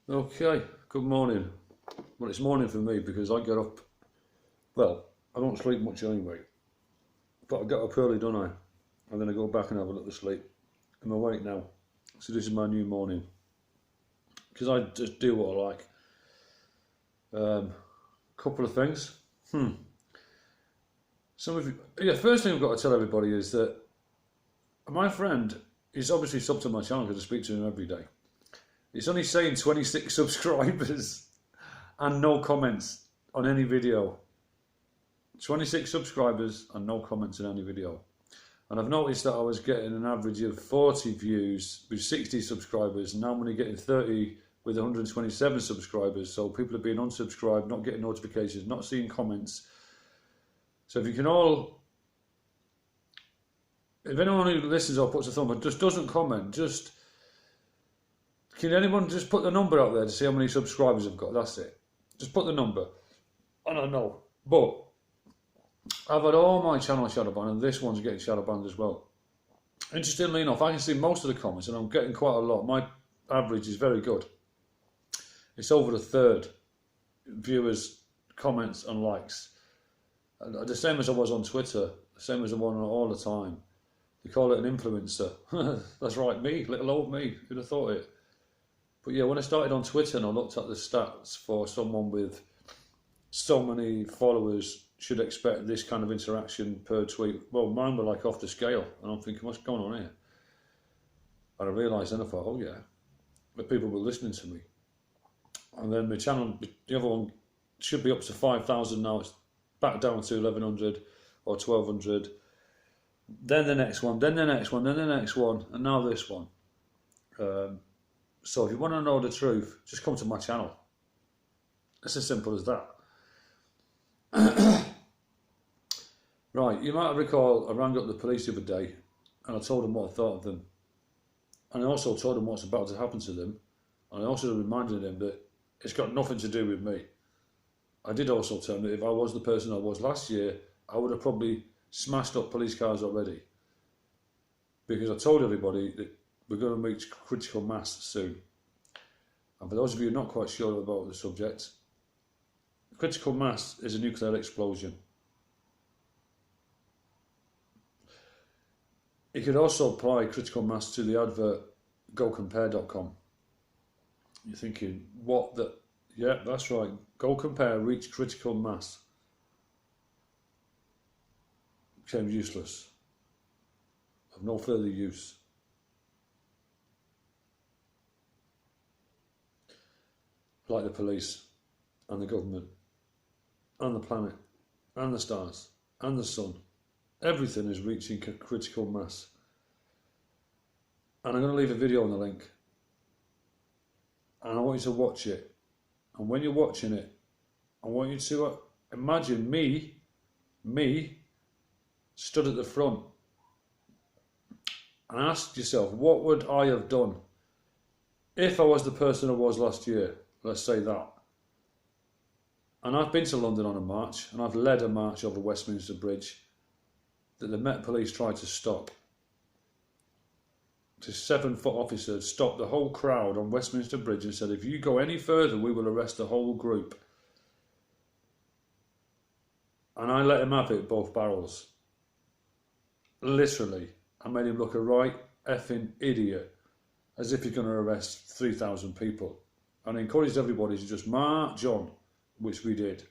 Okay, good morning. Well, it's morning for me because I get up, well, I don't sleep much anyway, but I get up early, don't I? And then I go back and have a little sleep. I'm awake now. So this is my new morning because I just do what I like. Couple of things. Some of you, yeah, first thing I've got to tell everybody is that my friend is obviously subbed to my channel because I speak to him every day. It's only saying 26 subscribers and no comments on any video. 26 subscribers and no comments on any video. And I've noticed that I was getting an average of 40 views with 60 subscribers, and now I'm only getting 30 with 127 subscribers. So people are being unsubscribed, not getting notifications, not seeing comments. So if you can all, if anyone who listens or puts a thumb up just doesn't comment, just, can anyone just put the number out there to see how many subscribers I've got? That's it. Just put the number. I don't know. But I've had all my channel shadow banned, and this one's getting shadow banned as well. Interestingly enough, I can see most of the comments, and I'm getting quite a lot. My average is very good. It's over a third viewers, comments, and likes. And the same as I was on Twitter, the same as I was on all the time. They call it an influencer. That's right, me, little old me. Who'd have thought it? But yeah, when I started on Twitter and I looked at the stats for someone with so many followers should expect this kind of interaction per tweet. Well, mine were like off the scale, and I'm thinking, what's going on here? And I realised then, I thought, oh yeah, the people were listening to me. And then my channel, the other one, should be up to 5,000 now. It's back down to 1,100 or 1,200. Then the next one, then the next one, then the next one, and now this one. So if you want to know the truth, just come to my channel. It's as simple as that. Right, you might recall I rang up the police the other day and I told them what I thought of them. And I also told them what's about to happen to them. And I also reminded them that it's got nothing to do with me. I did also tell them that if I was the person I was last year, I would have probably smashed up police cars already. Because I told everybody that we're going to reach critical mass soon. And for those of you not quite sure about the subject, critical mass is a nuclear explosion. You could also apply critical mass to the advert GoCompare.com. You're thinking, what the... Yeah, that's right. GoCompare reached critical mass. Became useless. Of no further use. Like the police and the government and the planet and the stars and the sun. Everything is reaching critical mass. And I'm going to leave a video on the link. And I want you to watch it. And when you're watching it, I want you to imagine me stood at the front. And ask yourself, what would I have done if I was the person I was last year? Let's say that. And I've been to London on a march, and I've led a march over Westminster Bridge that the Met Police tried to stop. The 7-foot officer stopped the whole crowd on Westminster Bridge and said, if you go any further, we will arrest the whole group. And I let him have it, both barrels. Literally. I made him look a right effing idiot, as if he's going to arrest 3,000 people. And I encouraged everybody to just march on, which we did.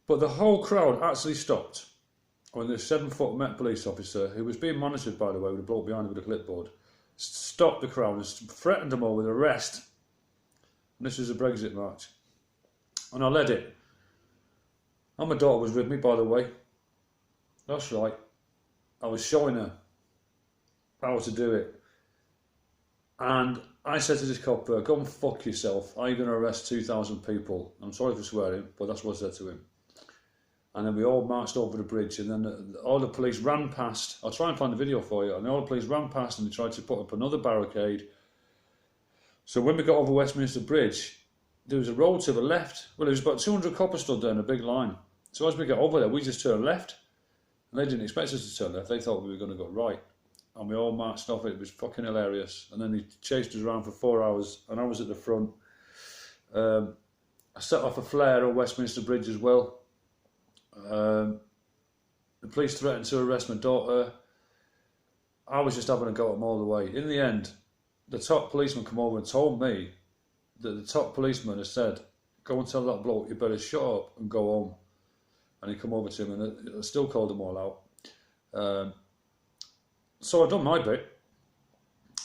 But the whole crowd actually stopped when the 7-foot Met Police officer, who was being monitored, by the way, with a bloke behind him with a clipboard, stopped the crowd and threatened them all with arrest. And this was a Brexit march. And I led it. And my daughter was with me, by the way. That's right. I was showing her how to do it. And I said to this copper, go and fuck yourself. Are you going to arrest 2,000 people? I'm sorry for swearing, but that's what I said to him. And then we all marched over the bridge, and then all the police ran past. I'll try and find the video for you. And all the police ran past and they tried to put up another barricade. So when we got over Westminster Bridge, there was a road to the left. Well, there was about 200 coppers stood there in a big line. So as we got over there, we just turned left. And they didn't expect us to turn left. They thought we were going to go right. And we all marched off it. It was fucking hilarious. And then they chased us around for 4 hours, and I was at the front. I set off a flare on Westminster Bridge as well. The police threatened to arrest my daughter. I was just having a go at them all the way. In the end, the top policeman come over and told me that the top policeman has said, go and tell that bloke you better shut up and go home. And he come over to him and I still called them all out. So I've done my bit.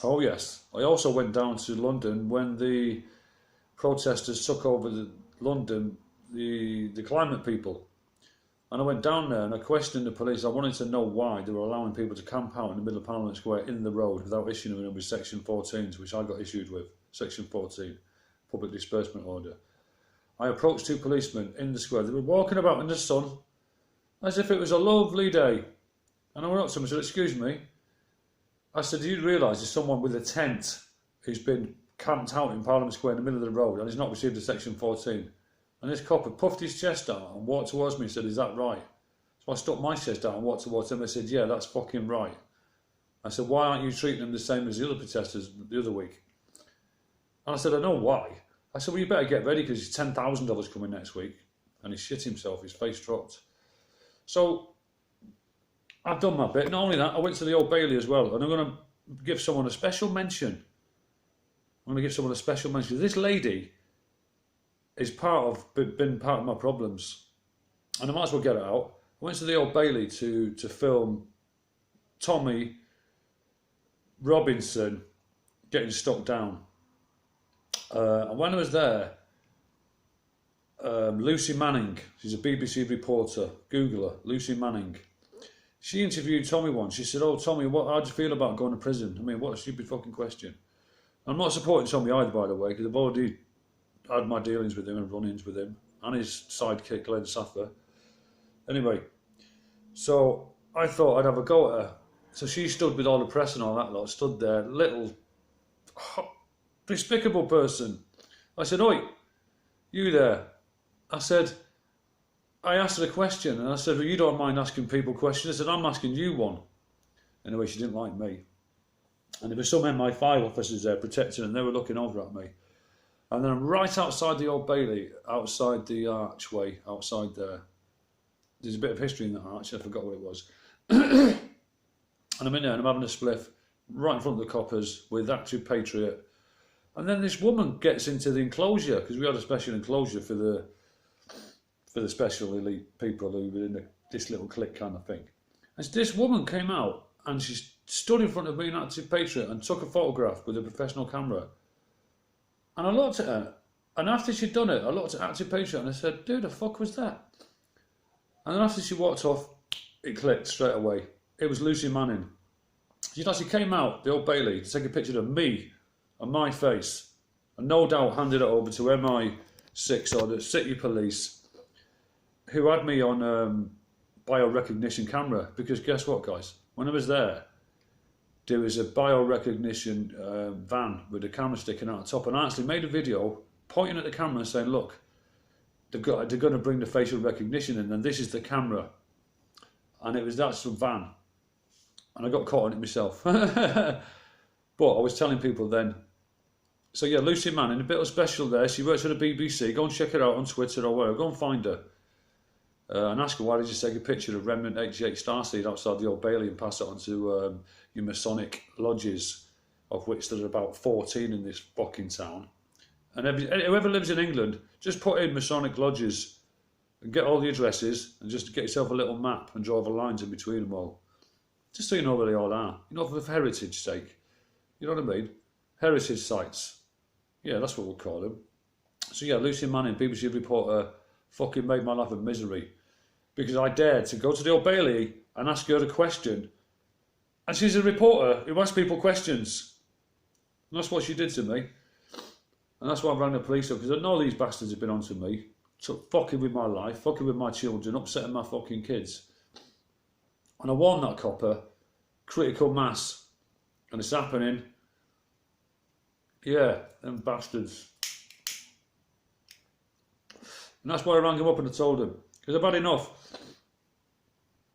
Oh yes. I also went down to London when the protesters took over London, the climate people. And I went down there and I questioned the police. I wanted to know why they were allowing people to camp out in the middle of Parliament Square in the road without issuing them with Section 14, which I got issued with. Section 14, Public Disbursement Order. I approached two policemen in the square. They were walking about in the sun as if it was a lovely day. And I went up to them and said, excuse me. I said, do you realise there's someone with a tent who's been camped out in Parliament Square in the middle of the road and he's not received a Section 14? And this copper puffed his chest out and walked towards me and said, is that right? So I stuck my chest out and walked towards him and said, yeah, that's fucking right. I said, why aren't you treating them the same as the other protesters the other week? And I said, I know why. I said, well, you better get ready because he's $10,000 coming next week. And he shit himself, his face dropped. So I've done my bit. Not only that, I went to the Old Bailey as well. And I'm going to give someone a special mention. I'm going to give someone a special mention. This lady is been part of my problems. And I might as well get it out. I went to the Old Bailey to film Tommy Robinson getting stuck down. And when I was there, Lucy Manning, she's a BBC reporter, Google her, Lucy Manning. She interviewed Tommy once. She said, oh, Tommy, how do you feel about going to prison? I mean, what a stupid fucking question. I'm not supporting Tommy either, by the way, because I've already had my dealings with him and run-ins with him and his sidekick, Glenn Saffer. Anyway, so I thought I'd have a go at her. So she stood with all the press and all that lot, stood there, little despicable person. I said, oi, you there. I asked her a question and I said, well, you don't mind asking people questions. I said, I'm asking you one. Anyway, she didn't like me. And there were some MI5 officers there protecting and they were looking over at me. And then right outside the Old Bailey, outside the archway, outside there, there's a bit of history in that arch, I forgot what it was. And I'm in there and I'm having a spliff right in front of the coppers with Active Patriot. And then this woman gets into the enclosure, because we had a special enclosure for the special elite people who were in this little clique kind of thing. And this woman came out and she stood in front of me, an Active Patriot, and took a photograph with a professional camera. And I looked at her, and after she'd done it, I looked at Active Patriot and I said, "Who the fuck was that?" And then after she walked off, it clicked straight away. It was Lucy Manning. She actually came out, the Old Bailey, to take a picture of me and my face, and no doubt handed it over to MI6 or the City Police, who had me on biorecognition camera. Because guess what, guys? When I was there was a biorecognition van with a camera sticking out the top, and I actually made a video pointing at the camera and saying, look, they're going to bring the facial recognition in, and this is the camera. And it was that sort of van. And I got caught on it myself. But I was telling people then. So yeah, Lucy Manning, a bit of special there. She works for the BBC. Go and check her out on Twitter or wherever. Go and find her. And ask her, why did you take a picture of Remnant 88 Starseed outside the Old Bailey and pass it on to your Masonic lodges, of which there are about 14 in this fucking town. And whoever lives in England, just put in Masonic lodges and get all the addresses and just get yourself a little map and draw the lines in between them all. Just so you know where they all are. You know, for heritage sake. You know what I mean? Heritage sites. Yeah, that's what we'll call them. So yeah, Lucy Manning, BBC reporter, fucking made my life a misery. Because I dared to go to the Old Bailey and ask her a question. And she's a reporter who asks people questions. And that's what she did to me. And that's why I rang the police up, because I know these bastards have been on to me. Fucking with my life, fucking with my children, upsetting my fucking kids. And I warned that copper, critical mass. And it's happening. Yeah, them bastards. And that's why I rang him up and I told him. Because I've had enough.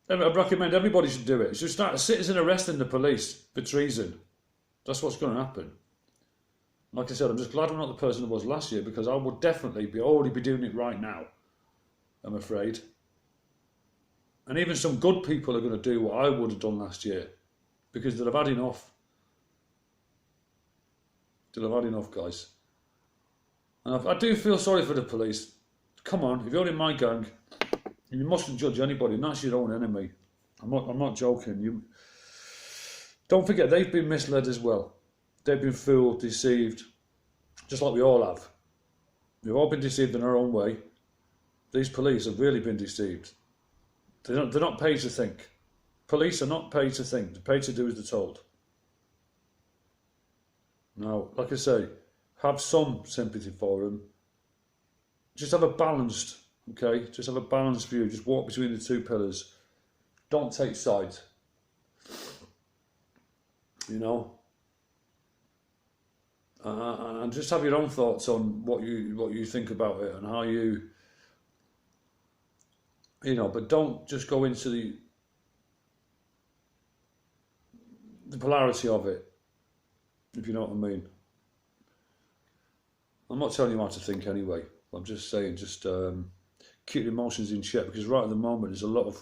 I'd recommend everybody should do it. Should start a citizen arresting the police for treason. That's what's going to happen. Like I said, I'm just glad I'm not the person I was last year, because I would definitely already be doing it right now, I'm afraid. And even some good people are going to do what I would have done last year, because they'll have had enough. They'll have had enough, guys. And I do feel sorry for the police. Come on, if you're in my gang, you mustn't judge anybody, and that's your own enemy. I'm not joking. You don't forget, they've been misled as well. They've been fooled, deceived, just like we all have. We've all been deceived in our own way. These police have really been deceived. They're not paid to think. Police are not paid to think. They're paid to do as they're told. Now, like I say, have some sympathy for them. Just have a balanced, okay? Just have a balanced view. Just walk between the two pillars. Don't take sides. You know? And just have your own thoughts on what you think about it and how you know, but don't just go into the polarity of it, if you know what I mean. I'm not telling you how to think anyway. I'm just saying, just keep your emotions in check, because right at the moment there's a lot of,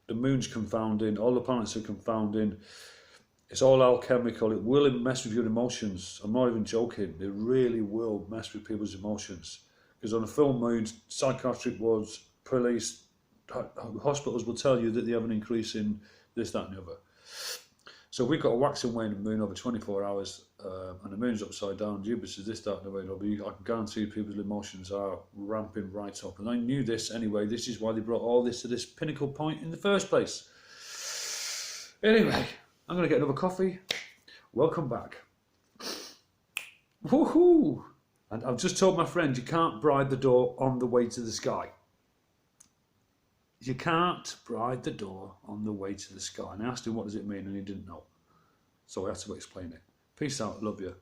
the moon's confounding, all the planets are confounding. It's all alchemical. It will mess with your emotions. I'm not even joking. It really will mess with people's emotions. Because on a full moon, psychiatric wards, police, hospitals will tell you that they have an increase in this, that and the other. So we've got a waxing waning moon over 24 hours, and the moon's upside down. Jupiter's this, that and the other. I can guarantee people's emotions are ramping right up. And I knew this anyway. This is why they brought all this to this pinnacle point in the first place. Anyway, I'm going to get another coffee. Welcome back. Woohoo! And I've just told my friend, you can't bride the door on the way to the sky. You can't bride the door on the way to the sky. And I asked him, what does it mean? And he didn't know. So I had to explain it. Peace out. Love you.